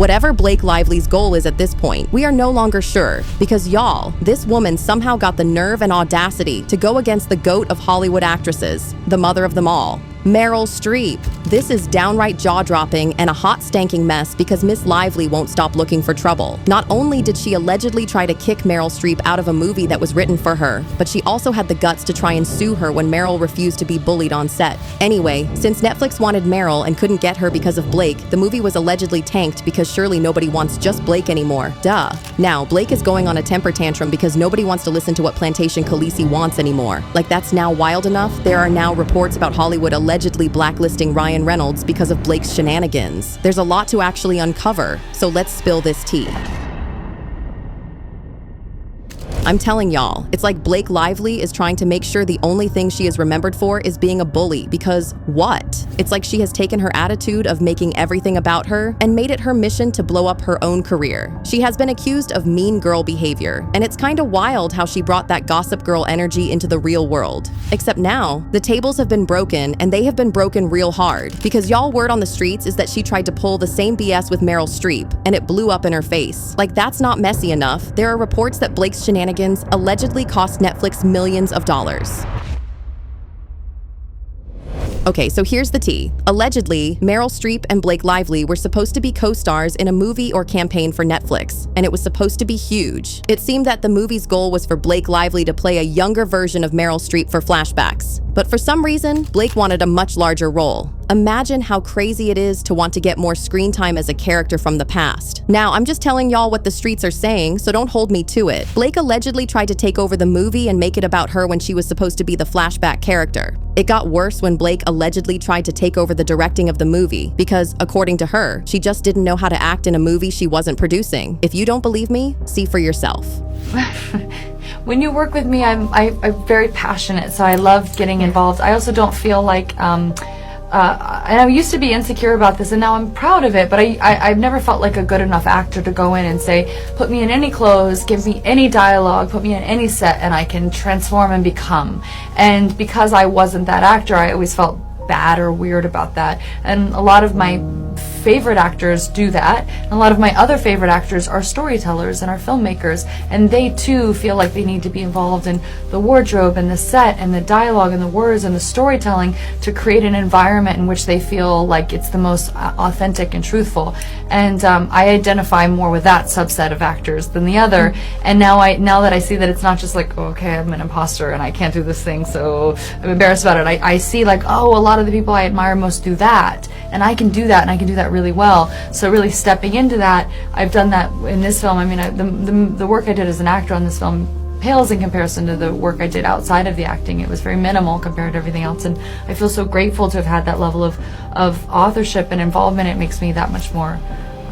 Whatever Blake Lively's goal is at this point, we are no longer sure, because y'all, this woman somehow got the nerve and audacity to go against the GOAT of Hollywood actresses, the mother of them all, Meryl Streep. This is downright jaw-dropping and a hot stanking mess because Miss Lively won't stop looking for trouble. Not only did she allegedly try to kick Meryl Streep out of a movie that was written for her, but she also had the guts to try and sue her when Meryl refused to be bullied on set. Anyway, since Netflix wanted Meryl and couldn't get her because of Blake, the movie was allegedly tanked because surely nobody wants just Blake anymore. Duh. Now, Blake is going on a temper tantrum because nobody wants to listen to what Plantation Khaleesi wants anymore. Like that's now wild enough? There are now reports about Hollywood allegedly blacklisting Reynolds because of Blake's shenanigans. There's a lot to actually uncover, so let's spill this tea. I'm telling y'all, it's like Blake Lively is trying to make sure the only thing she is remembered for is being a bully, because what? It's like she has taken her attitude of making everything about her and made it her mission to blow up her own career. She has been accused of mean girl behavior, and it's kinda wild how she brought that gossip girl energy into the real world. Except now, the tables have been broken, and they have been broken real hard, because y'all word on the streets is that she tried to pull the same BS with Meryl Streep, and it blew up in her face. Like that's not messy enough. There are reports that Blake's shenanigans allegedly cost Netflix millions of dollars. Okay, so here's the tea. Allegedly, Meryl Streep and Blake Lively were supposed to be co-stars in a movie or campaign for Netflix, and it was supposed to be huge. It seemed that the movie's goal was for Blake Lively to play a younger version of Meryl Streep for flashbacks. But for some reason, Blake wanted a much larger role. Imagine how crazy it is to want to get more screen time as a character from the past. Now, I'm just telling y'all what the streets are saying, so don't hold me to it. Blake allegedly tried to take over the movie and make it about her when she was supposed to be the flashback character. It got worse when Blake allegedly tried to take over the directing of the movie because, according to her, she just didn't know how to act in a movie she wasn't producing. If you don't believe me, see for yourself. When you work with me, I'm very passionate, so I love getting involved. I also don't feel like, and I used to be insecure about this, and now I'm proud of it, but I've never felt like a good enough actor to go in and say, put me in any clothes, give me any dialogue, put me in any set, and I can transform and become. And because I wasn't that actor, I always felt bad or weird about that. And a lot of my favorite actors do that, and a lot of my other favorite actors are storytellers and are filmmakers, and they too feel like they need to be involved in the wardrobe and the set and the dialogue and the words and the storytelling to create an environment in which they feel like it's the most authentic and truthful. And I identify more with that subset of actors than the other. And now that I see that it's not just like, oh, okay, I'm an imposter and I can't do this thing, so I'm embarrassed about it. I see like, oh, a lot of the people I admire most do that, and I can do that, and I can do that really well. So really stepping into that, I've done that in this film. I mean, the work I did as an actor on this film pales in comparison to the work I did outside of the acting. It was very minimal compared to everything else, and I feel so grateful to have had that level of authorship and involvement. It makes me that much more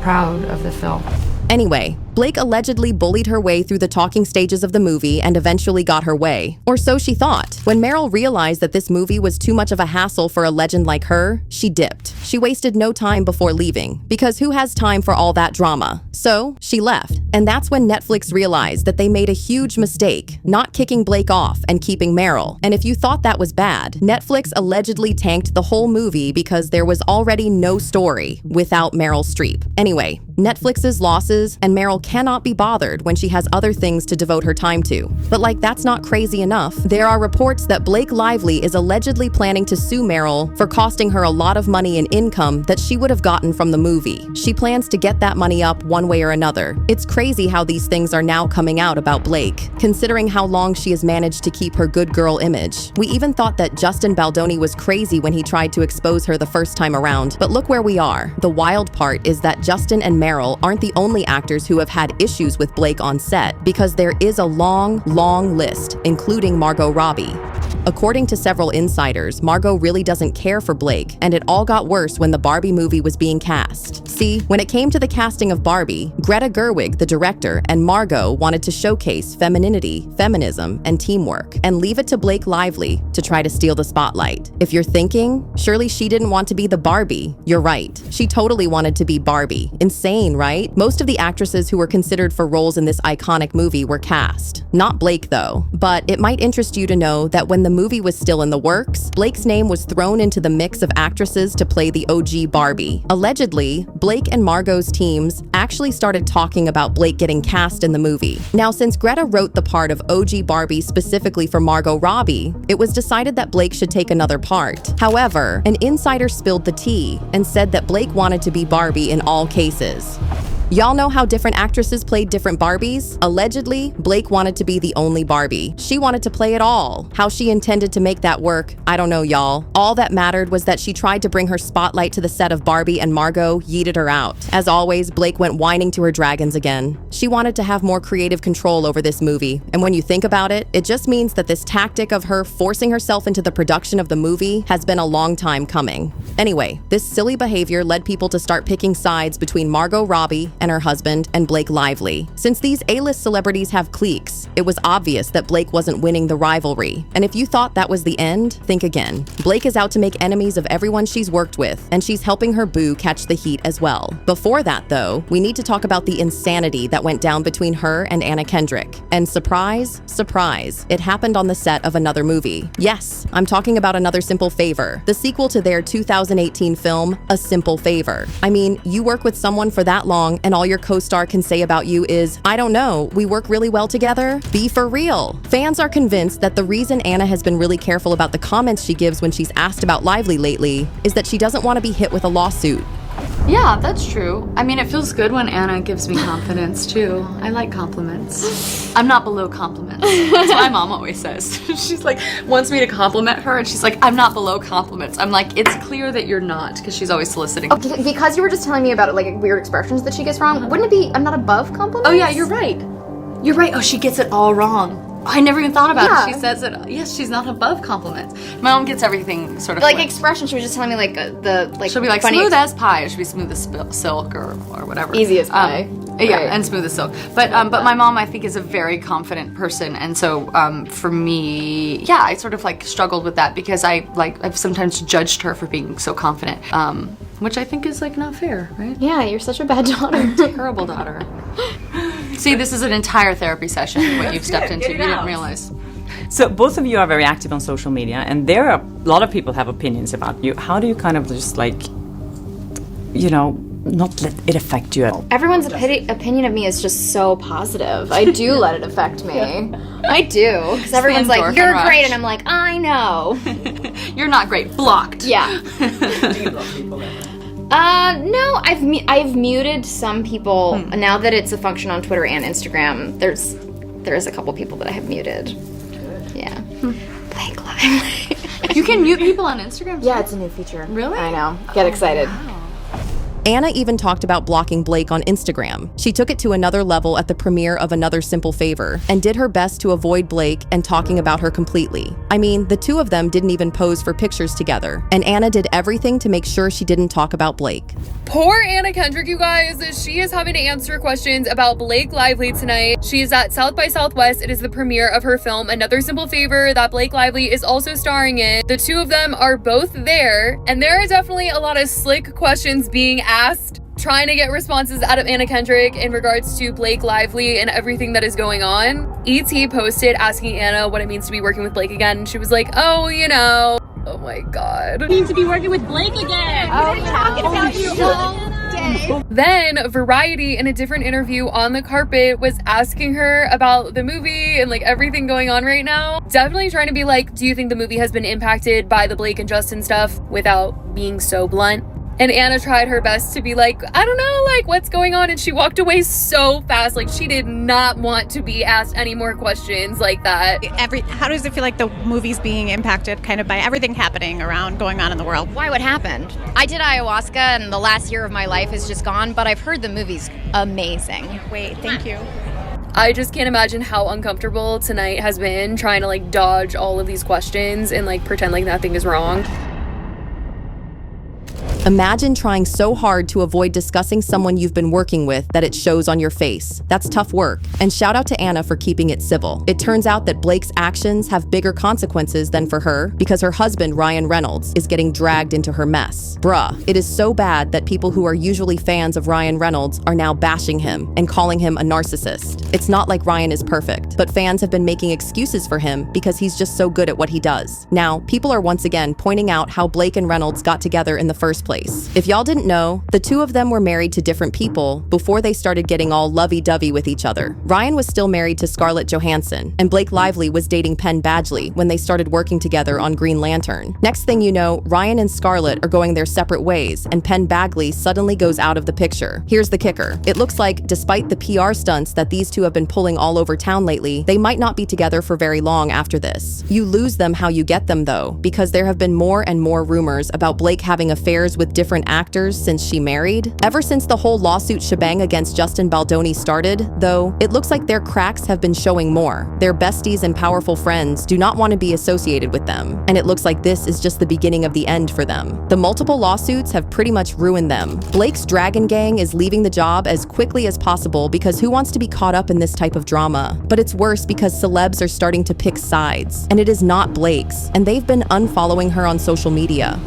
proud of the film. Anyway, Blake allegedly bullied her way through the talking stages of the movie and eventually got her way. Or so she thought. When Meryl realized that this movie was too much of a hassle for a legend like her, she dipped. She wasted no time before leaving, because who has time for all that drama? So, she left. And that's when Netflix realized that they made a huge mistake, not kicking Blake off and keeping Meryl. And if you thought that was bad, Netflix allegedly tanked the whole movie because there was already no story without Meryl Streep. Anyway, Netflix's losses, and Meryl cannot be bothered when she has other things to devote her time to. But like that's not crazy enough, there are reports that Blake Lively is allegedly planning to sue Meryl for costing her a lot of money in income that she would have gotten from the movie. She plans to get that money up one way or another. It's crazy how these things are now coming out about Blake, considering how long she has managed to keep her good girl image. We even thought that Justin Baldoni was crazy when he tried to expose her the first time around, but look where we are. The wild part is that Justin and Meryl aren't the only actors who have had issues with Blake on set, because there is a long list, including Margot Robbie. According to several insiders, Margot really doesn't care for Blake, and it all got worse when the Barbie movie was being cast. See, when it came to the casting of Barbie, Greta Gerwig, the director, and Margot wanted to showcase femininity, feminism, and teamwork, and leave it to Blake Lively to try to steal the spotlight. If you're thinking, surely she didn't want to be the Barbie, you're right. She totally wanted to be Barbie. Insane, right? Most of the actresses who were considered for roles in this iconic movie were cast. Not Blake, though. But it might interest you to know that when the movie was still in the works, Blake's name was thrown into the mix of actresses to play the OG Barbie. Allegedly, Blake and Margot's teams actually started talking about Blake getting cast in the movie. Now, since Greta wrote the part of OG Barbie specifically for Margot Robbie, it was decided that Blake should take another part. However, an insider spilled the tea and said that Blake wanted to be Barbie in all cases. Y'all know how different actresses played different Barbies? Allegedly, Blake wanted to be the only Barbie. She wanted to play it all. How she intended to make that work, I don't know, y'all. All that mattered was that she tried to bring her spotlight to the set of Barbie and Margot yeeted her out. As always, Blake went whining to her dragons again. She wanted to have more creative control over this movie, and when you think about it, it just means that this tactic of her forcing herself into the production of the movie has been a long time coming. Anyway, this silly behavior led people to start picking sides between Margot Robbie and her husband and Blake Lively. Since these A-list celebrities have cliques, it was obvious that Blake wasn't winning the rivalry. And if you thought that was the end, think again. Blake is out to make enemies of everyone she's worked with, and she's helping her boo catch the heat as well. Before that, though, we need to talk about the insanity that went down between her and Anna Kendrick. And surprise, surprise, it happened on the set of another movie. Yes, I'm talking about Another Simple Favor, the sequel to their 2018 film, A Simple Favor. I mean, you work with someone for that long and all your co-star can say about you is, I don't know, we work really well together? Be for real. Fans are convinced that the reason Anna has been really careful about the comments she gives when she's asked about Lively lately is that she doesn't want to be hit with a lawsuit. Yeah, that's true. I mean, it feels good when Anna gives me confidence, too. I like compliments. I'm not below compliments. That's what my mom always says. She's like, wants me to compliment her, and she's like, I'm not below compliments. I'm like, it's clear that you're not, because she's always soliciting. Okay, because you were just telling me about like weird expressions that she gets wrong, wouldn't it be, I'm not above compliments? Oh, yeah, you're right. You're right. Oh, she gets it all wrong. I never even thought about it. She says it. Yes, she's not above compliments. My mom gets everything sort of like flipped. expression. She was just telling me like She'll be like funny smooth as pie. It should be smooth as silk or whatever. Easy as pie. Yeah, Right. and smooth as silk. But my mom, I think, is a very confident person, and so for me, yeah, I sort of like struggled with that because I've sometimes judged her for being so confident, which I think is like not fair, right? Yeah, you're such a bad daughter. Terrible daughter. See, this is an entire therapy session, what you've stepped into. You didn't realize. So both of you are very active on social media, and there are a lot of people have opinions about you. How do you kind of just like, not let it affect you at all? Everyone's opinion of me is just so positive. I do let it affect me. I do. Because everyone's like, you're great, and I'm like, I know. You're not great. Blocked. Yeah. Do you block people ever? No, I've muted some people. Now that it's a function on Twitter and Instagram, there is a couple people that I have muted. Yeah. Blake Lively. You can mute people on Instagram too? Yeah, it's a new feature. Really? I know. Get excited. Wow. Anna even talked about blocking Blake on Instagram. She took it to another level at the premiere of Another Simple Favor and did her best to avoid Blake and talking about her completely. I mean, the two of them didn't even pose for pictures together, and Anna did everything to make sure she didn't talk about Blake. Poor Anna Kendrick, you guys. She is having to answer questions about Blake Lively tonight. She is at South by Southwest. It is the premiere of her film, Another Simple Favor, that Blake Lively is also starring in. The two of them are both there, and there are definitely a lot of slick questions being asked, trying to get responses out of Anna Kendrick in regards to Blake Lively and everything that is going on. E.T. posted asking Anna what it means to be working with Blake again, and she was like, oh my god. It means to be working with Blake again. Oh, we're talking about you all day. Then Variety, in a different interview on the carpet, was asking her about the movie and like everything going on right now. Definitely trying to be like, do you think the movie has been impacted by the Blake and Justin stuff, without being so blunt? And Anna tried her best to be like, I don't know, like, what's going on? And she walked away so fast. Like, she did not want to be asked any more questions like that. How does it feel like the movie's being impacted kind of by everything happening around, going on in the world? Why, what happened? I did ayahuasca and the last year of my life is just gone, but I've heard the movie's amazing. Wait, thank you. I just can't imagine how uncomfortable tonight has been trying to like dodge all of these questions and like pretend like nothing is wrong. Imagine trying so hard to avoid discussing someone you've been working with that it shows on your face. That's tough work. And shout out to Anna for keeping it civil. It turns out that Blake's actions have bigger consequences than for her because her husband, Ryan Reynolds, is getting dragged into her mess. Bruh, it is so bad that people who are usually fans of Ryan Reynolds are now bashing him and calling him a narcissist. It's not like Ryan is perfect, but fans have been making excuses for him because he's just so good at what he does. Now, people are once again pointing out how Blake and Reynolds got together in the first place. If y'all didn't know, the two of them were married to different people before they started getting all lovey-dovey with each other. Ryan was still married to Scarlett Johansson, and Blake Lively was dating Penn Badgley when they started working together on Green Lantern. Next thing you know, Ryan and Scarlett are going their separate ways, and Penn Badgley suddenly goes out of the picture. Here's the kicker. It looks like, despite the PR stunts that these two have been pulling all over town lately, they might not be together for very long after this. You lose them how you get them though, because there have been more and more rumors about Blake having affairs with different actors since she married. Ever since the whole lawsuit shebang against Justin Baldoni started, though, it looks like their cracks have been showing more. Their besties and powerful friends do not want to be associated with them, and it looks like this is just the beginning of the end for them. The multiple lawsuits have pretty much ruined them. Blake's Dragon Gang is leaving the job as quickly as possible because who wants to be caught up in this type of drama? But it's worse because celebs are starting to pick sides, and it is not Blake's, and they've been unfollowing her on social media.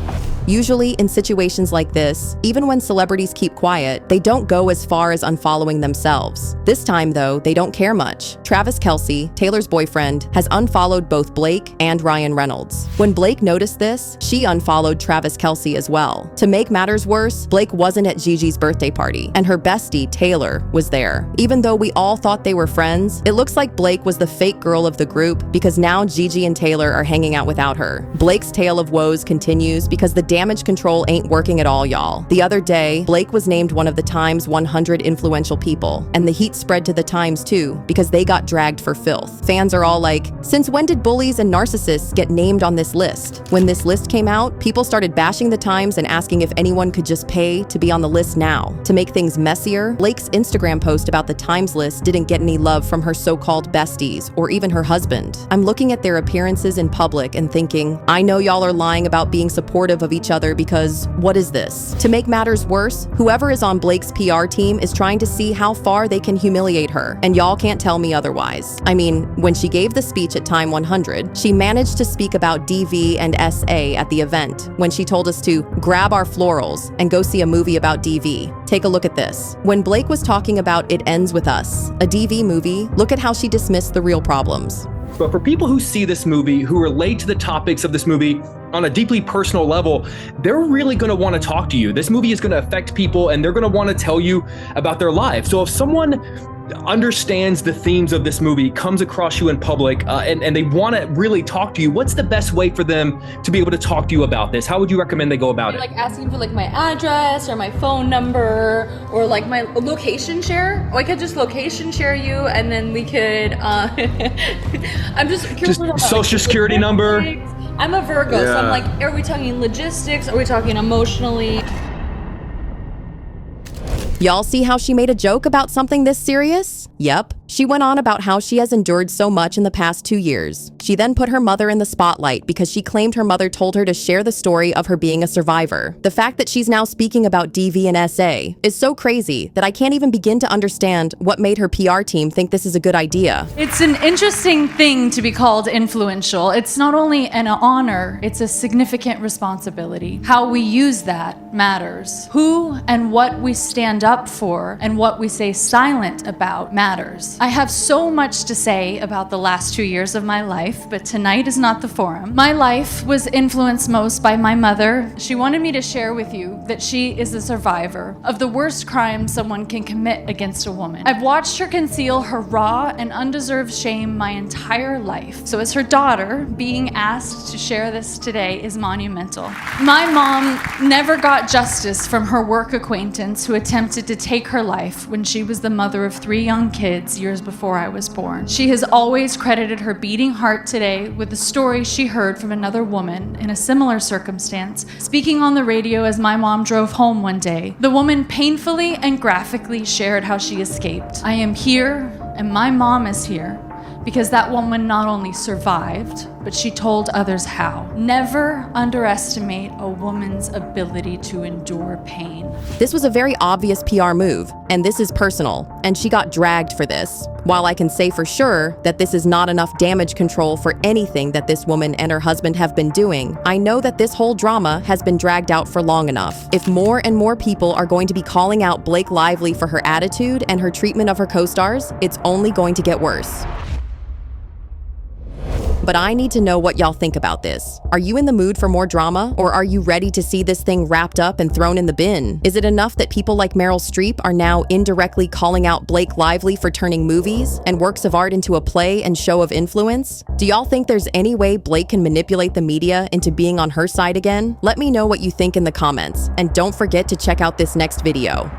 Usually, in situations like this, even when celebrities keep quiet, they don't go as far as unfollowing themselves. This time, though, they don't care much. Travis Kelce, Taylor's boyfriend, has unfollowed both Blake and Ryan Reynolds. When Blake noticed this, she unfollowed Travis Kelce as well. To make matters worse, Blake wasn't at Gigi's birthday party, and her bestie, Taylor, was there. Even though we all thought they were friends, it looks like Blake was the fake girl of the group because now Gigi and Taylor are hanging out without her. Blake's tale of woes continues because the damage control ain't working at all, y'all. The other day, Blake was named one of the Times 100 influential people, and the heat spread to the Times too, because they got dragged for filth. Fans are all like, since when did bullies and narcissists get named on this list? When this list came out, people started bashing the Times and asking if anyone could just pay to be on the list now. To make things messier, Blake's Instagram post about the Times list didn't get any love from her so-called besties, or even her husband. I'm looking at their appearances in public and thinking, I know y'all are lying about being supportive of each other because what is this? To make matters worse, whoever is on Blake's PR team is trying to see how far they can humiliate her, and y'all can't tell me otherwise. I mean, when she gave the speech at Time 100, she managed to speak about DV and SA at the event when she told us to grab our florals and go see a movie about DV. Take a look at this. When Blake was talking about It Ends With Us, a DV movie, look at how she dismissed the real problems. But for people who see this movie, who relate to the topics of this movie on a deeply personal level, they're really going to want to talk to you. This movie is going to affect people, and they're going to want to tell you about their lives. So if someone understands the themes of this movie, comes across you in public, and they want to really talk to you, what's the best way for them to be able to talk to you about this? How would you recommend they go about it? Like asking for like my address or my phone number or like my location share. Or I could just location share you, and then we could. I'm just curious about social security number. I'm a Virgo, so I'm like, are we talking logistics? Are we talking emotionally? Y'all see how she made a joke about something this serious? Yep. She went on about how she has endured so much in the past 2 years. She then put her mother in the spotlight because she claimed her mother told her to share the story of her being a survivor. The fact that she's now speaking about DV and SA is so crazy that I can't even begin to understand what made her PR team think this is a good idea. It's an interesting thing to be called influential. It's not only an honor, it's a significant responsibility. How we use that matters. Who and what we stand up for and what we stay silent about matters. I have so much to say about the last 2 years of my life, but tonight is not the forum. My life was influenced most by my mother. She wanted me to share with you that she is a survivor of the worst crime someone can commit against a woman. I've watched her conceal her raw and undeserved shame my entire life. So as her daughter, being asked to share this today is monumental. My mom never got justice from her work acquaintance who attempted to take her life when she was the mother of 3 young kids years before I was born. She has always credited her beating heart today with the story she heard from another woman in a similar circumstance, speaking on the radio as my mom drove home one day. The woman painfully and graphically shared how she escaped. I am here, and my mom is here, because that woman not only survived, but she told others how. Never underestimate a woman's ability to endure pain. This was a very obvious PR move, and this is personal, and she got dragged for this. While I can say for sure that this is not enough damage control for anything that this woman and her husband have been doing, I know that this whole drama has been dragged out for long enough. If more and more people are going to be calling out Blake Lively for her attitude and her treatment of her co-stars, it's only going to get worse. But I need to know what y'all think about this. Are you in the mood for more drama, or are you ready to see this thing wrapped up and thrown in the bin? Is it enough that people like Meryl Streep are now indirectly calling out Blake Lively for turning movies and works of art into a play and show of influence? Do y'all think there's any way Blake can manipulate the media into being on her side again? Let me know what you think in the comments, and don't forget to check out this next video.